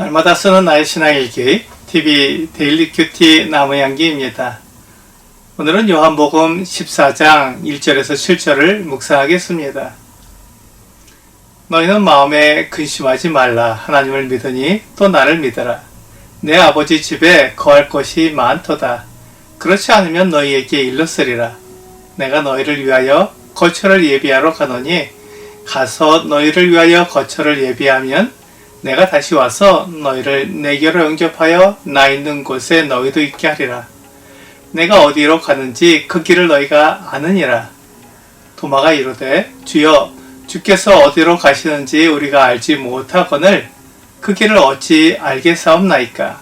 날마다 쓰는 나의 신앙일기 TV 데일리 큐티 나무향기입니다. 오늘은 요한복음 14장 1절에서 7절을 묵상하겠습니다. 너희는 마음에 근심하지 말라. 하나님을 믿으니 또 나를 믿어라. 내 아버지 집에 거할 것이 많도다. 그렇지 않으면 너희에게 일렀으리라. 내가 너희를 위하여 거처를 예비하러 가노니 가서 너희를 위하여 거처를 예비하면 내가 다시 와서 너희를 내게로 영접하여 나 있는 곳에 너희도 있게 하리라. 내가 어디로 가는지 그 길을 너희가 아느니라. 도마가 이르되 주여 주께서 어디로 가시는지 우리가 알지 못하거늘 그 길을 어찌 알겠사옵나이까.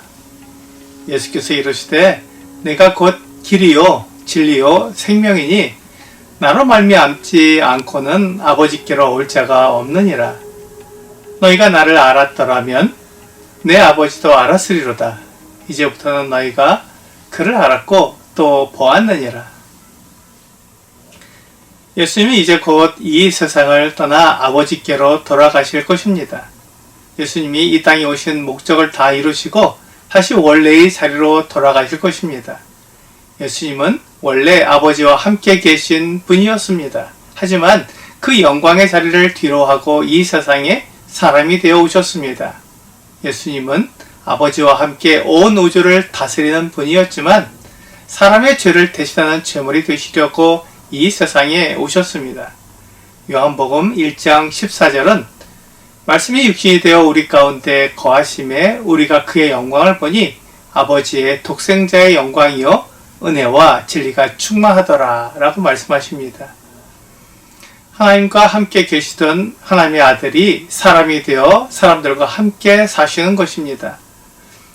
예수께서 이르시되 내가 곧 길이요 진리요 생명이니 나로 말미암지 않고는 아버지께로 올 자가 없느니라. 너희가 나를 알았더라면 내 아버지도 알았으리로다. 이제부터는 너희가 그를 알았고 또 보았느니라. 예수님은 이제 곧 이 세상을 떠나 아버지께로 돌아가실 것입니다. 예수님이 이 땅에 오신 목적을 다 이루시고 다시 원래의 자리로 돌아가실 것입니다. 예수님은 원래 아버지와 함께 계신 분이었습니다. 하지만 그 영광의 자리를 뒤로하고 이 세상에 사람이 되어 오셨습니다. 예수님은 아버지와 함께 온 우주를 다스리는 분이었지만 사람의 죄를 대신하는 제물이 되시려고 이 세상에 오셨습니다. 요한복음 1장 14절은 말씀이 육신이 되어 우리 가운데 거하심에 우리가 그의 영광을 보니 아버지의 독생자의 영광이요 은혜와 진리가 충만하더라 라고 말씀하십니다. 하나님과 함께 계시던 하나님의 아들이 사람이 되어 사람들과 함께 사시는 것입니다.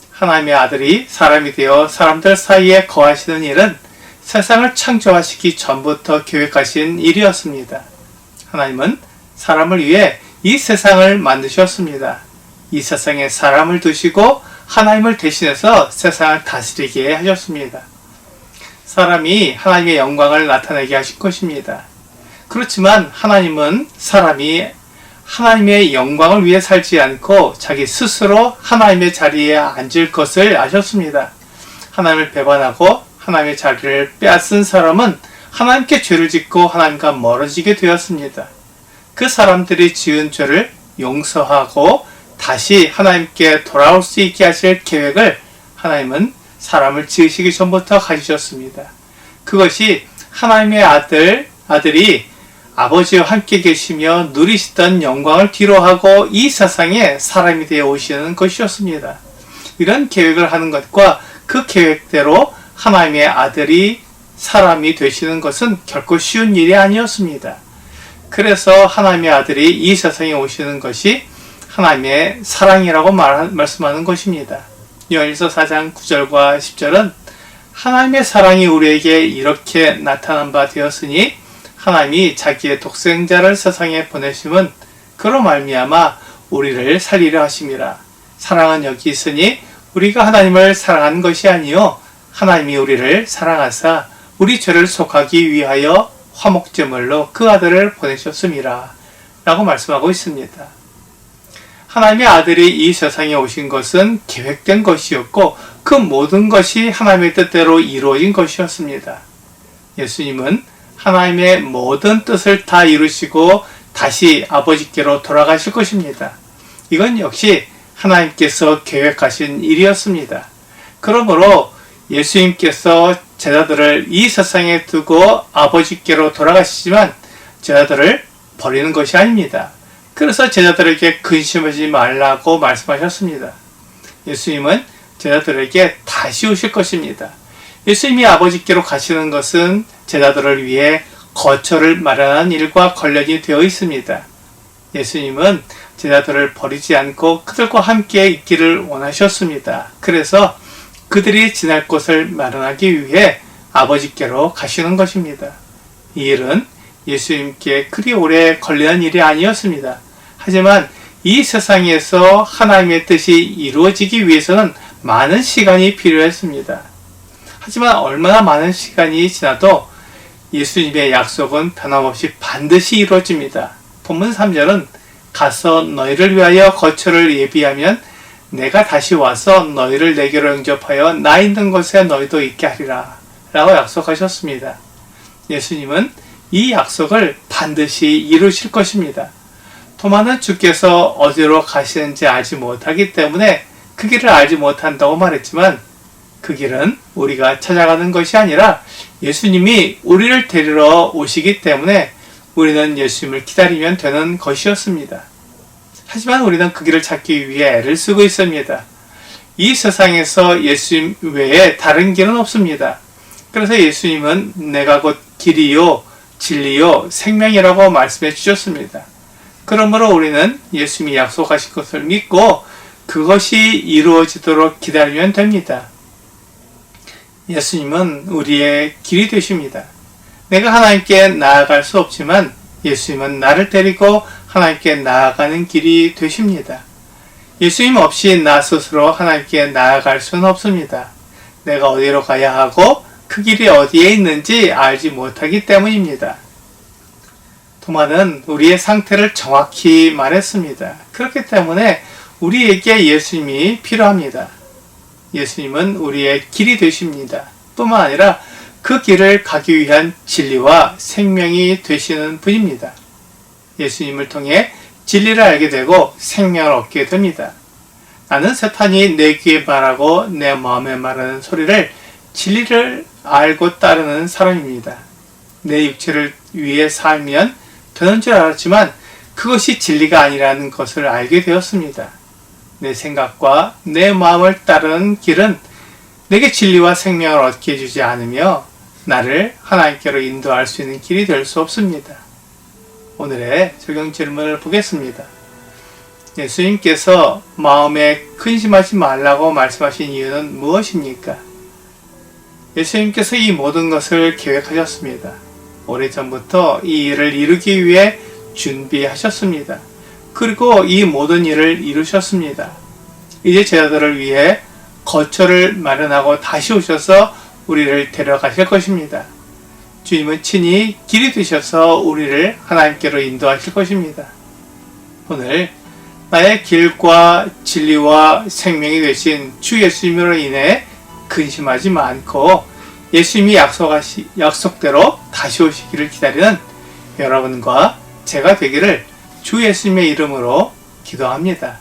하나님의 아들이 사람이 되어 사람들 사이에 거하시는 일은 세상을 창조하시기 전부터 계획하신 일이었습니다. 하나님은 사람을 위해 이 세상을 만드셨습니다. 이 세상에 사람을 두시고 하나님을 대신해서 세상을 다스리게 하셨습니다. 사람이 하나님의 영광을 나타내게 하실 것입니다. 그렇지만 하나님은 사람이 하나님의 영광을 위해 살지 않고 자기 스스로 하나님의 자리에 앉을 것을 아셨습니다. 하나님을 배반하고 하나님의 자리를 빼앗은 사람은 하나님께 죄를 짓고 하나님과 멀어지게 되었습니다. 그 사람들이 지은 죄를 용서하고 다시 하나님께 돌아올 수 있게 하실 계획을 하나님은 사람을 지으시기 전부터 가지셨습니다. 그것이 하나님의 아들이 아버지와 함께 계시며 누리시던 영광을 뒤로하고 이 세상에 사람이 되어 오시는 것이었습니다. 이런 계획을 하는 것과 그 계획대로 하나님의 아들이 사람이 되시는 것은 결코 쉬운 일이 아니었습니다. 그래서 하나님의 아들이 이 세상에 오시는 것이 하나님의 사랑이라고 말씀하는 것입니다. 요한일서 4장 9절과 10절은 하나님의 사랑이 우리에게 이렇게 나타난 바 되었으니 하나님이 자기의 독생자를 세상에 보내심은 그로 말미암아 우리를 살리려 하심이라. 사랑은 여기 있으니 우리가 하나님을 사랑하는 것이 아니요 하나님이 우리를 사랑하사 우리 죄를 속하기 위하여 화목제물로 그 아들을 보내셨음이라 라고 말씀하고 있습니다. 하나님의 아들이 이 세상에 오신 것은 계획된 것이었고 그 모든 것이 하나님의 뜻대로 이루어진 것이었습니다. 예수님은 하나님의 모든 뜻을 다 이루시고 다시 아버지께로 돌아가실 것입니다. 이건 역시 하나님께서 계획하신 일이었습니다. 그러므로 예수님께서 제자들을 이 세상에 두고 아버지께로 돌아가시지만 제자들을 버리는 것이 아닙니다. 그래서 제자들에게 근심하지 말라고 말씀하셨습니다. 예수님은 제자들에게 다시 오실 것입니다. 예수님이 아버지께로 가시는 것은 제자들을 위해 거처를 마련하는 일과 관련이 되어 있습니다. 예수님은 제자들을 버리지 않고 그들과 함께 있기를 원하셨습니다. 그래서 그들이 지낼 곳을 마련하기 위해 아버지께로 가시는 것입니다. 이 일은 예수님께 그리 오래 걸리는 일이 아니었습니다. 하지만 이 세상에서 하나님의 뜻이 이루어지기 위해서는 많은 시간이 필요했습니다. 하지만 얼마나 많은 시간이 지나도 예수님의 약속은 변함없이 반드시 이루어집니다. 본문 3절은 가서 너희를 위하여 거처를 예비하면 내가 다시 와서 너희를 내게로 영접하여 나 있는 곳에 너희도 있게 하리라 라고 약속하셨습니다. 예수님은 이 약속을 반드시 이루실 것입니다. 토마는 주께서 어디로 가시는지 알지 못하기 때문에 그 길을 알지 못한다고 말했지만 그 길은 우리가 찾아가는 것이 아니라 예수님이 우리를 데리러 오시기 때문에 우리는 예수님을 기다리면 되는 것이었습니다. 하지만 우리는 그 길을 찾기 위해 애를 쓰고 있습니다. 이 세상에서 예수님 외에 다른 길은 없습니다. 그래서 예수님은 내가 곧 길이요 진리요 생명이라고 말씀해 주셨습니다. 그러므로 우리는 예수님이 약속하신 것을 믿고 그것이 이루어지도록 기다리면 됩니다. 예수님은 우리의 길이 되십니다. 내가 하나님께 나아갈 수 없지만 예수님은 나를 데리고 하나님께 나아가는 길이 되십니다. 예수님 없이 나 스스로 하나님께 나아갈 수는 없습니다. 내가 어디로 가야 하고 그 길이 어디에 있는지 알지 못하기 때문입니다. 토마는 우리의 상태를 정확히 말했습니다. 그렇기 때문에 우리에게 예수님이 필요합니다. 예수님은 우리의 길이 되십니다. 뿐만 아니라 그 길을 가기 위한 진리와 생명이 되시는 분입니다. 예수님을 통해 진리를 알게 되고 생명을 얻게 됩니다. 나는 사탄이 내 귀에 말하고 내 마음에 말하는 소리를 진리를 알고 따르는 사람입니다. 내 육체를 위해 살면 되는 줄 알았지만 그것이 진리가 아니라는 것을 알게 되었습니다. 내 생각과 내 마음을 따르는 길은 내게 진리와 생명을 얻게 해주지 않으며 나를 하나님께로 인도할 수 있는 길이 될 수 없습니다. 오늘의 적용 질문을 보겠습니다. 예수님께서 마음에 근심하지 말라고 말씀하신 이유는 무엇입니까? 예수님께서 이 모든 것을 계획하셨습니다. 오래전부터 이 일을 이루기 위해 준비하셨습니다. 그리고 이 모든 일을 이루셨습니다. 이제 제자들을 위해 거처를 마련하고 다시 오셔서 우리를 데려가실 것입니다. 주님은 친히 길이 되셔서 우리를 하나님께로 인도하실 것입니다. 오늘 나의 길과 진리와 생명이 되신 주 예수님으로 인해 근심하지 않고 예수님이 약속대로 다시 오시기를 기다리는 여러분과 제가 되기를 주 예수님의 이름으로 기도합니다.